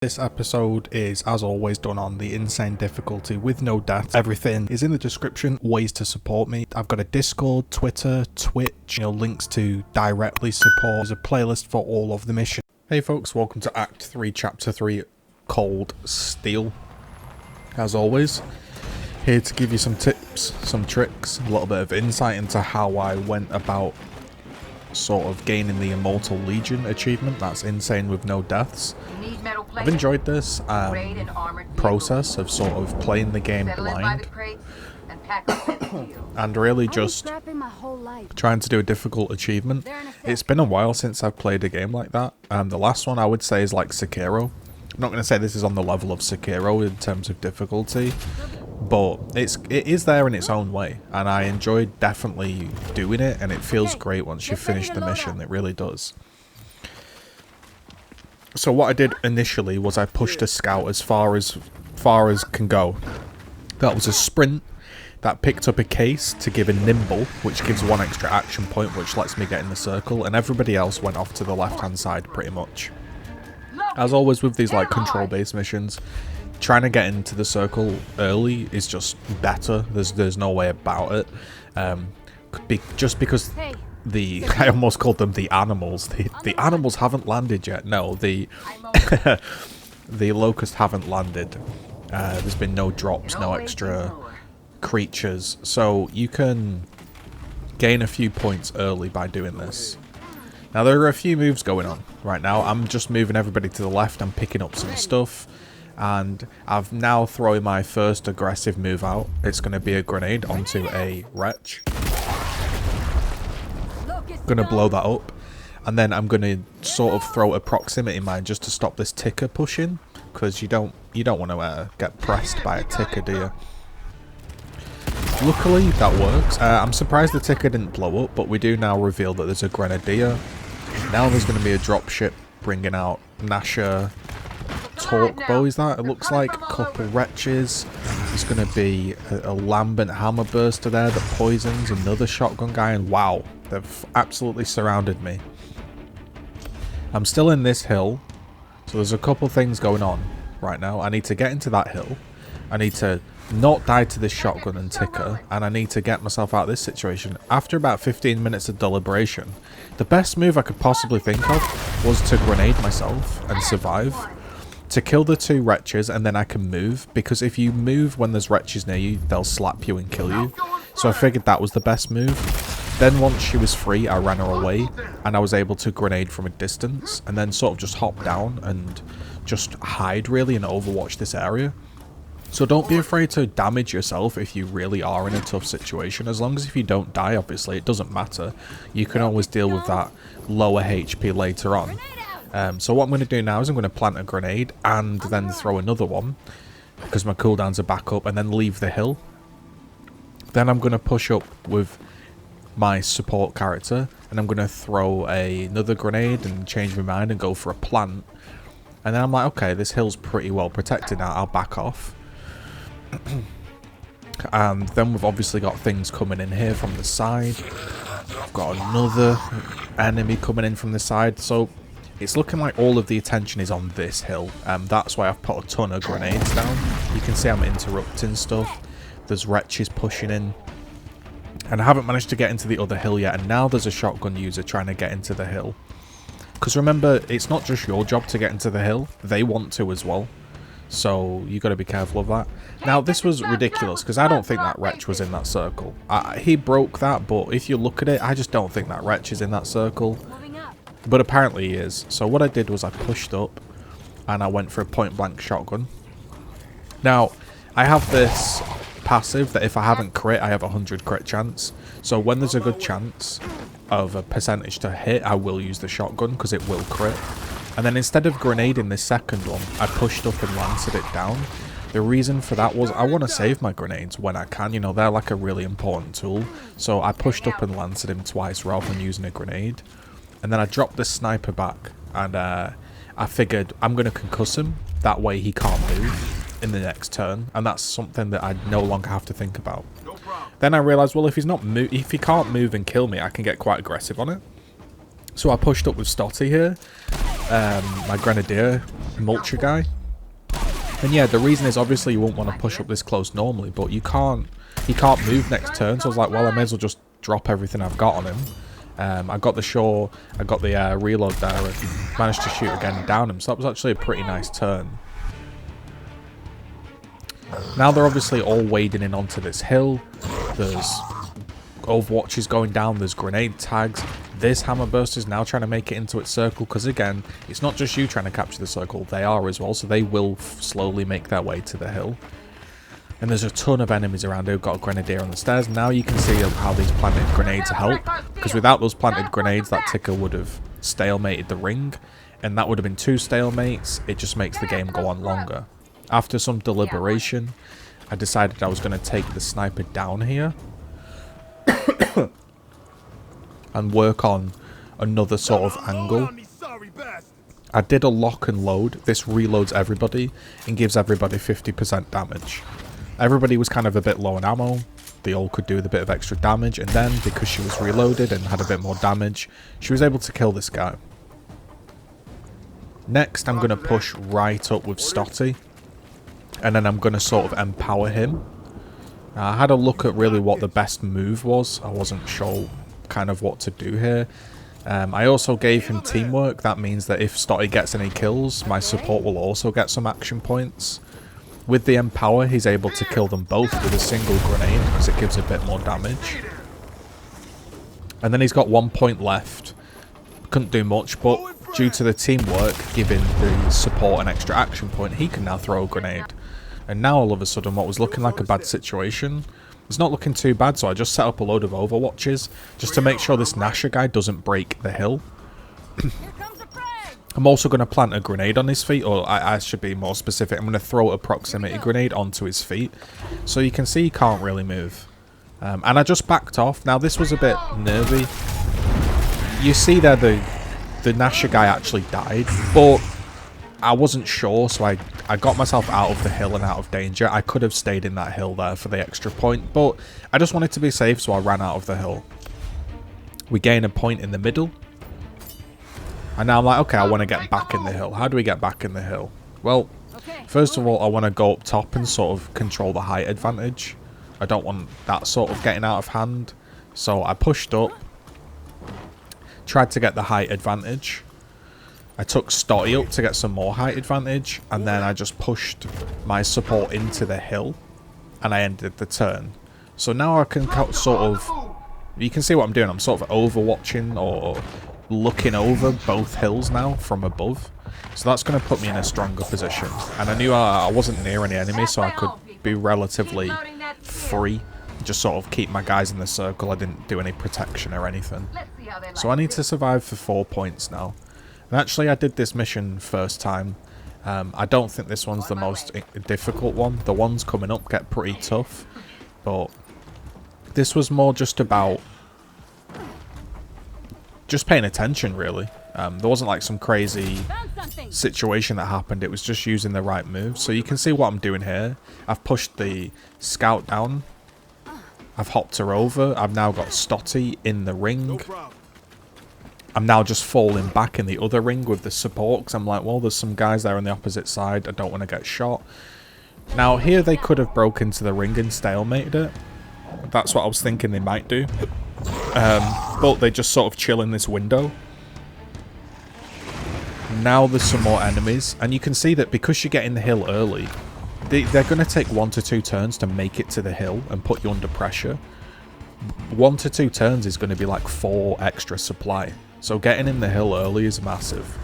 This episode is, as always, done on the insane difficulty with no death. Everything is in the description, ways to support me. I've got a Discord, Twitter, Twitch, links to directly support. There's a playlist for all of the missions. Hey folks, welcome to Act 3, Chapter 3, Cold Steel. As always, here to give you some tips, some tricks, a little bit of insight into how I went about sort of gaining the Immortal Legion achievement. That's insane with no deaths. I've enjoyed this process of sort of playing the game blind and really just trying to do a difficult achievement. It's been a while since I've played a game like that. The last one I would say is like Sekiro. I'm not going to say this is on the level of Sekiro in terms of difficulty, but it is there in its own way, and I enjoyed definitely doing it, and it feels great once you finish the mission. It really does. So what I did initially was I pushed a scout as far as can go. That was a sprint that picked up a case to give a nimble, which gives one extra action point, which lets me get in the circle, and everybody else went off to the left hand side pretty much. As always with these like control based missions, trying to get into the circle early is just better. There's no way about it. Just because I almost called them the animals. The animals haven't landed yet. No, the the locusts haven't landed. There's been no drops, no extra creatures, so you can gain a few points early by doing this. Now there are a few moves going on right now. I'm just moving everybody to the left. I'm picking up some stuff. And I've now thrown my first aggressive move out. It's going to be a grenade onto a wretch. Going to blow that up. And then I'm going to sort of throw a proximity mine just to stop this ticker pushing. Because you don't want to get pressed by a ticker, do you? Luckily that works. I'm surprised the ticker didn't blow up. But we do now reveal that there's a grenadier. Now there's going to be a dropship bringing out Nasher. Torque bow, is that? It looks like a couple wretches. There's going to be a lambent hammer burster there that poisons another shotgun guy, and wow, they've absolutely surrounded me. I'm still in this hill, so there's a couple things going on right now. I need to get into that hill. I need to not die to this shotgun and ticker, and I need to get myself out of this situation. After about 15 minutes of deliberation, the best move I could possibly think of was to grenade myself and survive. To kill the two wretches, and then I can move, because if you move when there's wretches near you, they'll slap you and kill you. So I figured that was the best move. Then once she was free, I ran her away, and I was able to grenade from a distance, and then sort of just hop down and just hide really and overwatch this area. So don't be afraid to damage yourself if you really are in a tough situation. As long as if you don't die, obviously, it doesn't matter. You can always deal with that lower HP later on. So what I'm going to do now is I'm going to plant a grenade and then throw another one because my cooldowns are back up, and then leave the hill. Then I'm going to push up with my support character, and I'm going to throw another grenade and change my mind and go for a plant. And then I'm like, okay, this hill's pretty well protected now, I'll back off. And then we've obviously got things coming in here from the side. I've got another enemy coming in from the side, so it's looking like all of the attention is on this hill. That's why I've put a ton of grenades down. You can see I'm interrupting stuff. There's wretches pushing in. And I haven't managed to get into the other hill yet. And now there's a shotgun user trying to get into the hill. Because remember, it's not just your job to get into the hill. They want to as well. So you got to be careful of that. Now this was ridiculous because I don't think that wretch was in that circle. He broke that, but if you look at it, I just don't think that wretch is in that circle. But apparently he is. So what I did was I pushed up and I went for a point blank shotgun. Now I have this passive that if I haven't crit, I have 100 crit chance. So when there's a good chance of a percentage to hit, I will use the shotgun because it will crit. And then instead of grenading this second one, I pushed up and lanced it down. The reason for that was I want to save my grenades when I can. You know, they're like a really important tool. So I pushed up and lanced him twice rather than using a grenade. And then I dropped the sniper back, and I figured I'm going to concuss him. That way he can't move in the next turn, and that's something that I no longer have to think about. Then I realised, well, if he can't move and kill me, I can get quite aggressive on it. So I pushed up with Stotty here, my Grenadier, mulcher guy. And yeah, the reason is obviously you wouldn't want to push up this close normally, but he can't move next turn, so I was like, well, I may as well just drop everything I've got on him. I got the reload there and managed to shoot again and down him, so that was actually a pretty nice turn. Now they're obviously all wading in onto this hill. There's overwatches going down, there's grenade tags. This hammer burst is now trying to make it into its circle, because again, it's not just you trying to capture the circle, they are as well, so they will slowly make their way to the hill. And there's a ton of enemies around who've got a grenadier on the stairs. Now you can see how these planted grenades help, because without those planted grenades, that ticker would have stalemated the ring, and that would have been 2 stalemates. It just makes the game go on longer. After some deliberation, I decided I was going to take the sniper down here and work on another sort of angle. I did a lock and load. This reloads everybody and gives everybody 50% damage. Everybody was kind of a bit low on ammo. They all could do with a bit of extra damage, and then because she was reloaded and had a bit more damage, she was able to kill this guy. Next, I'm going to push right up with Stotty, and then I'm going to sort of empower him. I had a look at really what the best move was. I wasn't sure kind of what to do here. I also gave him teamwork. That means that if Stotty gets any kills, my support will also get some action points. With the empower, he's able to kill them both with a single grenade, because it gives a bit more damage. And then he's got 1 point left. Couldn't do much, but due to the teamwork giving the support an extra action point, he can now throw a grenade. And now all of a sudden what was looking like a bad situation is not looking too bad, so I just set up a load of overwatches just to make sure this Nasher guy doesn't break the hill. I'm also going to plant a grenade on his feet, or I should be more specific, I'm going to throw a proximity grenade onto his feet. So you can see he can't really move. And I just backed off. Now this was a bit nervy. You see there the Nasher guy actually died, but I wasn't sure, so I got myself out of the hill and out of danger. I could have stayed in that hill there for the extra point, but I just wanted to be safe, so I ran out of the hill. We gain a point in the middle. And now I'm like, okay, I want to get back in the hill. How do we get back in the hill? Well, first of all, I want to go up top and sort of control the height advantage. I don't want that sort of getting out of hand. So I pushed up, tried to get the height advantage. I took Stotty up to get some more height advantage, and then I just pushed my support into the hill, and I ended the turn. So now I can sort of, you can see what I'm doing. I'm sort of overwatching or looking over both hills now from above. So that's going to put me in a stronger position. And I knew I wasn't near any enemies, so I could be relatively free. Just sort of keep my guys in the circle. I didn't do any protection or anything. So I need to survive for 4 points now. And actually I did this mission first time. I don't think this one's the most difficult one. The ones coming up get pretty tough. But this was more just about just paying attention, really. There wasn't like some crazy situation that happened. It was just using the right moves. So you can see what I'm doing here. I've pushed the scout down. I've hopped her over. I've now got Stotty in the ring. I'm now just falling back in the other ring with the support, because I'm like, well, there's some guys there on the opposite side. I don't want to get shot. Now, here they could have broken into the ring and stalemated it. That's what I was thinking they might do. But they just sort of chill in this window. Now there's some more enemies, and you can see that because you get in the hill early, they're going to take 1 to 2 turns to make it to the hill and put you under pressure. 1 to 2 turns is going to be like 4 extra supply. So getting in the hill early is massive.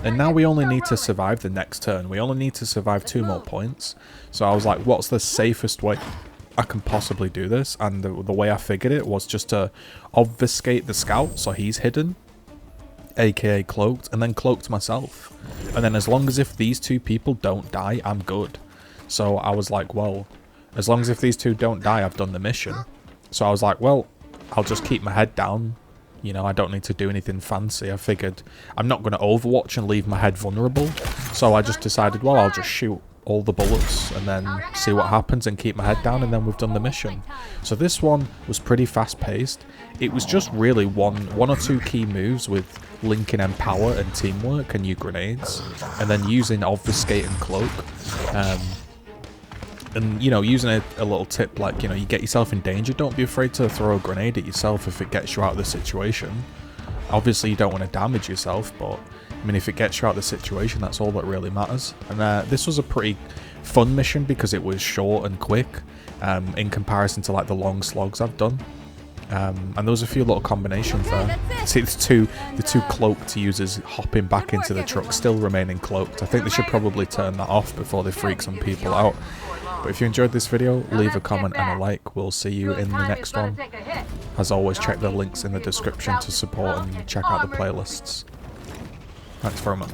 And now we only need to survive the next turn. We only need to survive 2 more points. So I was like, what's the safest way I can possibly do this? And the way I figured it was just to obfuscate the scout, so he's hidden, aka cloaked, and then cloaked myself. And then as long as if these 2 people don't die, I'm good. So I was like, well, as long as if these 2 don't die, I've done the mission. So I was like, well, I'll just keep my head down. You know, I don't need to do anything fancy. I figured I'm not going to overwatch and leave my head vulnerable. So I just decided, well, I'll just shoot all the bullets and then see what happens and keep my head down, and then we've done the mission. So this one was pretty fast paced. It was just really one or two key moves with linking empower and teamwork and new grenades, and then using obfuscate and cloak. And, you know, using a little tip like, you know, you get yourself in danger, don't be afraid to throw a grenade at yourself if it gets you out of the situation. Obviously, you don't want to damage yourself, but, I mean, if it gets you out of the situation, that's all that really matters. And this was a pretty fun mission because it was short and quick in comparison to, like, the long slogs I've done. And there was a few little combinations there. See, the two cloaked users hopping back into the truck, still remaining cloaked. I think they should probably turn that off before they freak some people out. But if you enjoyed this video, leave a comment and a like. We'll see you in the next one. As always, check the links in the description to support and check out the playlists. Thanks very much.